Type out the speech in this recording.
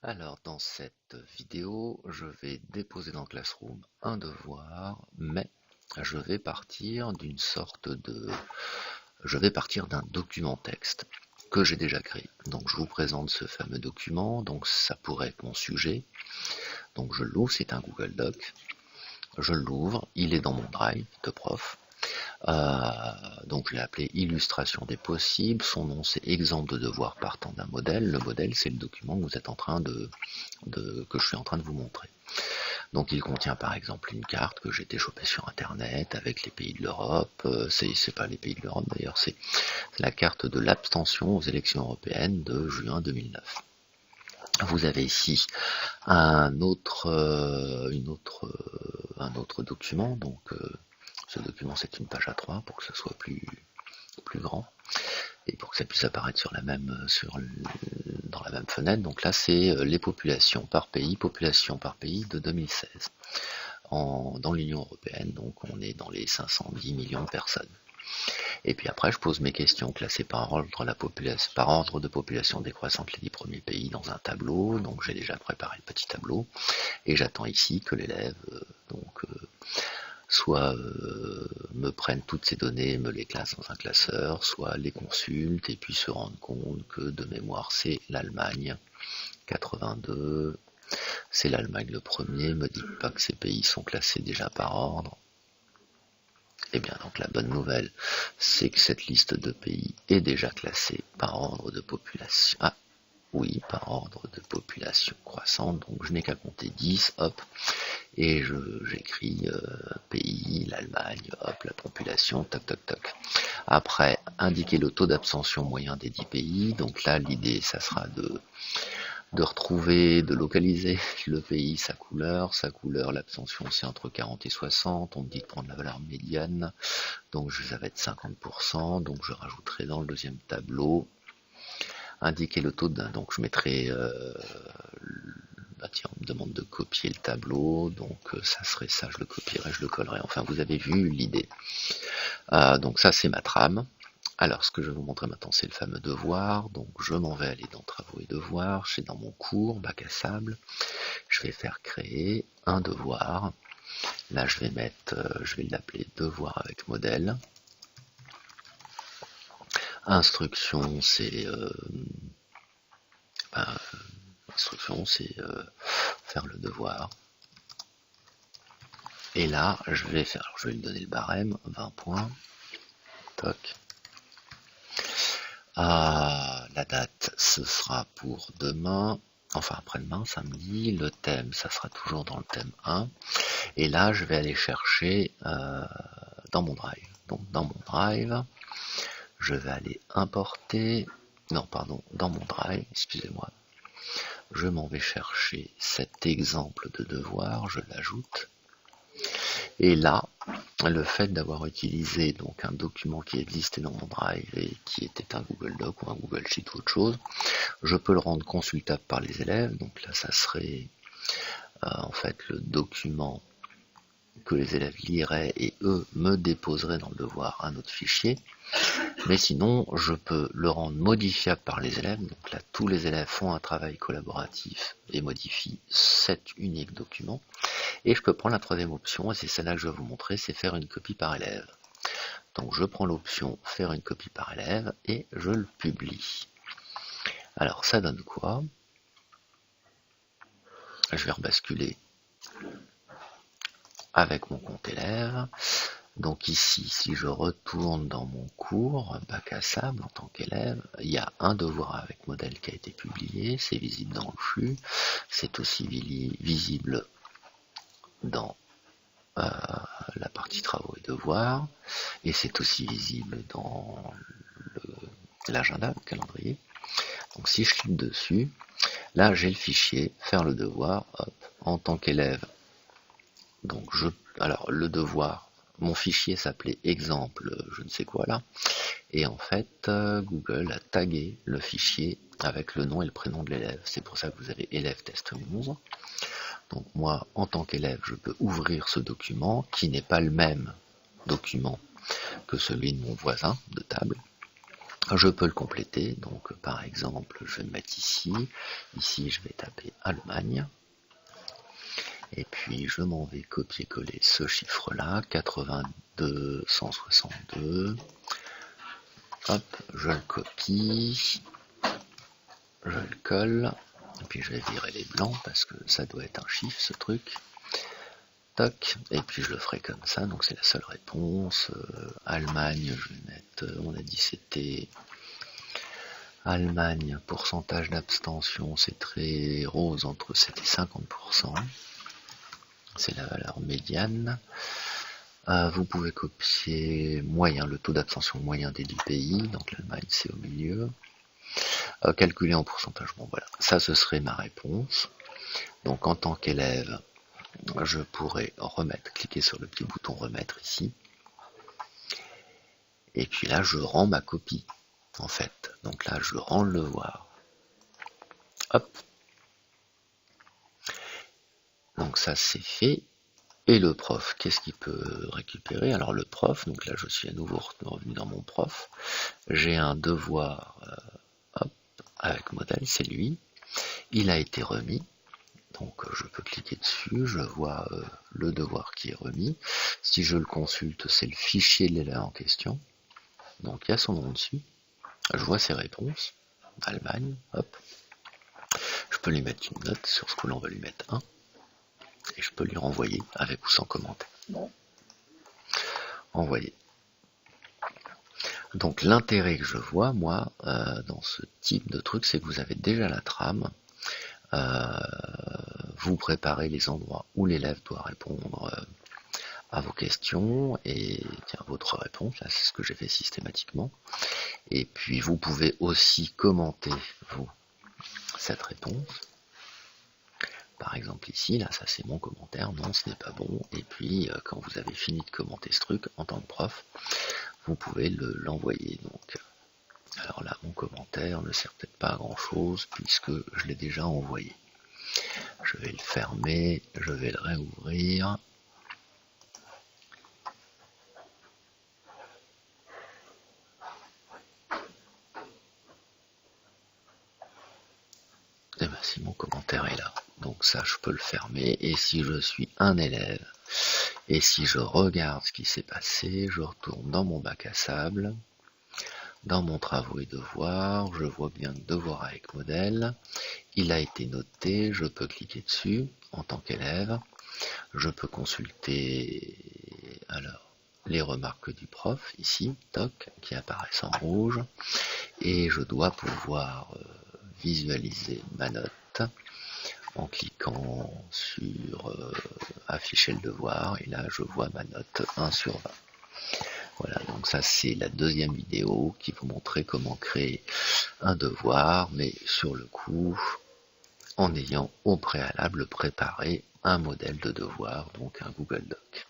Alors, dans cette vidéo, je vais déposer dans Classroom un devoir, mais je vais partir je vais partir d'un document texte que j'ai déjà créé. Donc, je vous présente ce fameux document. Donc, ça pourrait être mon sujet. Donc, je l'ouvre, c'est un Google Doc. Je l'ouvre, il est dans mon Drive de prof. Donc je l'ai appelé illustration des possibles. Son nom c'est exemple de devoir partant d'un modèle. Le modèle c'est le document que vous êtes en train que je suis en train de vous montrer. Donc il contient par exemple une carte que j'ai été chopée sur internet avec les pays de l'Europe. C'est pas les pays de l'Europe d'ailleurs, c'est la carte de l'abstention aux élections européennes de juin 2009. Vous avez ici un autre document. Donc ce document c'est une page A3 pour que ce soit plus grand et pour que ça puisse apparaître dans la même fenêtre. Donc là c'est les populations par pays de 2016 dans l'Union européenne. Donc on est dans les 510 millions de personnes. Et puis après je pose mes questions classées par ordre de population décroissante les 10 premiers pays dans un tableau. Donc j'ai déjà préparé le petit tableau et j'attends ici que l'élève soit me prennent toutes ces données, me les classe dans un classeur, soit les consulte et puis se rendre compte que de mémoire c'est l'Allemagne 82, c'est l'Allemagne le premier, me dites pas que ces pays sont classés déjà par ordre. Eh bien donc la bonne nouvelle c'est que cette liste de pays est déjà classée par ordre de population. Ah oui, par ordre de population croissante, donc je n'ai qu'à compter 10, hop, et j'écris pays, l'Allemagne, hop, la population, toc toc toc. Après, indiquer le taux d'abstention moyen des 10 pays, donc là l'idée ça sera de retrouver, de localiser le pays, sa couleur, l'abstention c'est entre 40 et 60, on me dit de prendre la valeur médiane, donc ça va être 50%, donc je rajouterai dans le deuxième tableau, indiquer le taux donc je mettrai tiens, on me demande de copier le tableau, donc ça serait ça, je le copierai, je le collerai, enfin vous avez vu l'idée. Donc ça c'est ma trame. Alors ce que je vais vous montrer maintenant c'est le fameux devoir, donc je m'en vais aller dans travaux et devoirs, je suis dans mon cours, bac à sable, je vais faire créer un devoir, là je vais l'appeler devoir avec modèle. Instruction c'est faire le devoir. Et là, je vais lui donner le barème, 20 points. Toc. La date, ce sera pour demain, enfin après-demain, samedi. Le thème, ça sera toujours dans le thème 1. Et là, je vais aller chercher dans mon drive. Donc dans mon drive, je vais aller importer, dans mon drive, excusez-moi, je m'en vais chercher cet exemple de devoir, je l'ajoute. Et là, le fait d'avoir utilisé donc un document qui existait dans mon drive et qui était un Google Doc ou un Google Sheet ou autre chose, je peux le rendre consultable par les élèves. Donc là, ça serait en fait le document que les élèves liraient et eux me déposeraient dans le devoir un autre fichier. Mais sinon, je peux le rendre modifiable par les élèves. Donc là, tous les élèves font un travail collaboratif et modifient cet unique document. Et je peux prendre la troisième option, et c'est celle-là que je vais vous montrer, c'est faire une copie par élève. Donc je prends l'option faire une copie par élève et je le publie. Alors ça donne quoi? Je vais rebasculer avec mon compte élève. Donc ici, si je retourne dans mon cours, bac à sable en tant qu'élève, il y a un devoir avec modèle qui a été publié, c'est visible dans le flux, c'est aussi visible dans la partie travaux et devoirs, et c'est aussi visible dans l'agenda, le calendrier. Donc si je clique dessus, là j'ai le fichier, faire le devoir, hop, en tant qu'élève. Donc alors le devoir, mon fichier s'appelait exemple, je ne sais quoi là, et en fait Google a tagué le fichier avec le nom et le prénom de l'élève. C'est pour ça que vous avez élève test 11. Donc moi, en tant qu'élève, je peux ouvrir ce document qui n'est pas le même document que celui de mon voisin de table. Je peux le compléter, donc par exemple, je vais me mettre ici. Ici, je vais taper Allemagne. Et puis, je m'en vais copier-coller ce chiffre-là, 82 162. Hop, je le copie. Je le colle. Et puis, je vais virer les blancs parce que ça doit être un chiffre, ce truc. Toc. Et puis, je le ferai comme ça. Donc, c'est la seule réponse. Allemagne, je vais mettre... on a dit c'était... Allemagne, pourcentage d'abstention, c'est très rose, entre 7 et 50%. C'est la valeur médiane. Vous pouvez copier moyen, le taux d'abstention moyen des 10 pays, donc l'Allemagne c'est au milieu. Calculer en pourcentage, bon voilà, ça ce serait ma réponse. Donc en tant qu'élève, je pourrais cliquer sur le petit bouton remettre ici. Et puis là, je rends ma copie, en fait. Donc là, je rends le devoir. Hop. Donc ça, c'est fait. Et le prof, qu'est-ce qu'il peut récupérer? Alors le prof, donc là, je suis à nouveau revenu dans mon prof. J'ai un devoir, hop, avec modèle, c'est lui. Il a été remis. Donc je peux cliquer dessus, je vois le devoir qui est remis. Si je le consulte, c'est le fichier de l'élève en question. Donc il y a son nom dessus. Je vois ses réponses. Allemagne, hop. Je peux lui mettre une note, sur ce coup-là on va lui mettre 1. Et je peux lui renvoyer avec ou sans commentaire. Envoyer. Donc l'intérêt que je vois, moi, dans ce type de truc, c'est que vous avez déjà la trame. Vous préparez les endroits où l'élève doit répondre à vos questions et tiens, votre réponse, là c'est ce que j'ai fait systématiquement. Et puis vous pouvez aussi commenter vous cette réponse. Par exemple ici, là ça c'est mon commentaire, non ce n'est pas bon. Et puis quand vous avez fini de commenter ce truc en tant que prof, vous pouvez l'envoyer. Donc alors là mon commentaire ne sert peut-être pas à grand chose puisque je l'ai déjà envoyé. Je vais le fermer, je vais le réouvrir. Et bien si mon commentaire est là, donc ça je peux le fermer. Et si je suis un élève, et si je regarde ce qui s'est passé, je retourne dans mon bac à sable, dans mon travaux et devoirs, je vois bien le devoir avec modèle, il a été noté, je peux cliquer dessus en tant qu'élève, je peux consulter alors les remarques du prof ici, toc, qui apparaissent en rouge, et je dois pouvoir visualiser ma note en cliquant sur afficher le devoir, et là je vois ma note 1 sur 20. Voilà, donc ça c'est la deuxième vidéo qui vous montrait comment créer un devoir, mais sur le coup, en ayant au préalable préparé un modèle de devoir, donc un Google Doc.